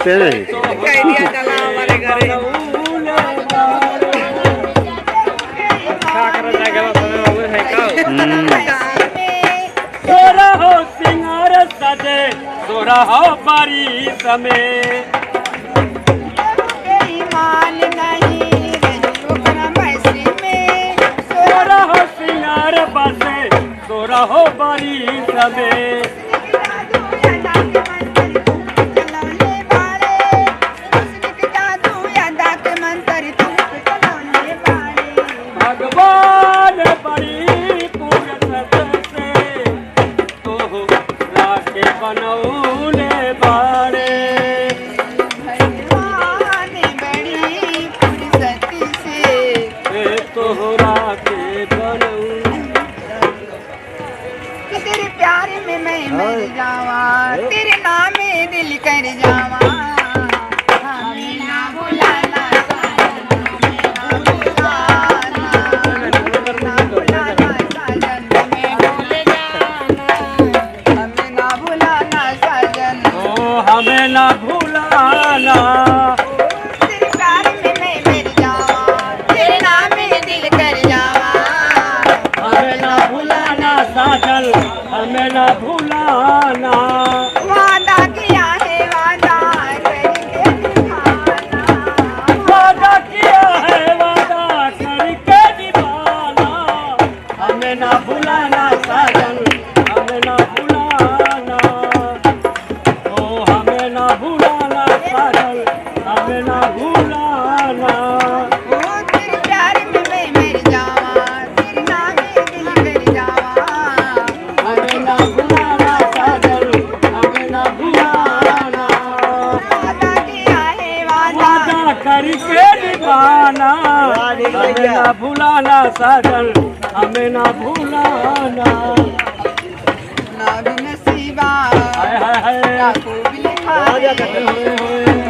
सकते हैं। कह दिया चला हमारे घरे तोरा हो सिंगार सजे तोरा हो बारी समय ईमान नहीं ओकरा मैसी में तोरा हो सिंगार बसे तोरा हो बारी समय भगवान बड़ी पूरत से तो राके बनौले बारे भगवान बड़ी फुर्सत से तोहरा के बनऊ तेरे प्यार में मैं मर जावा तेरे नाम में दिल कर जावा हमें ना भुलाना हमें ना भुलाना तेरे प्यार में मैं मर जावा तेरे नाम में दिल कर जावा हमें ना भुलाना साजन हमें ना भुलाना वादा किया है वादा करके निभाना वादा किया है वादा करके निभाना हमें ना भुलाना साजन हमें ना भुलाना ओ हमें ना भुलाना साजन हमें ना भुलाना ओ तेरे प्यार में मैं मर जावा तेरे नाम में दिल कर जावा हमें ना भुलाना साजन हमें ना भुलाना वादा किया है वादा वादा करके निभाना हमें ना भुलाना साजन हमें ना भुलाना ना भी नसीबा हाय हाय हाय ना को भी लिखा है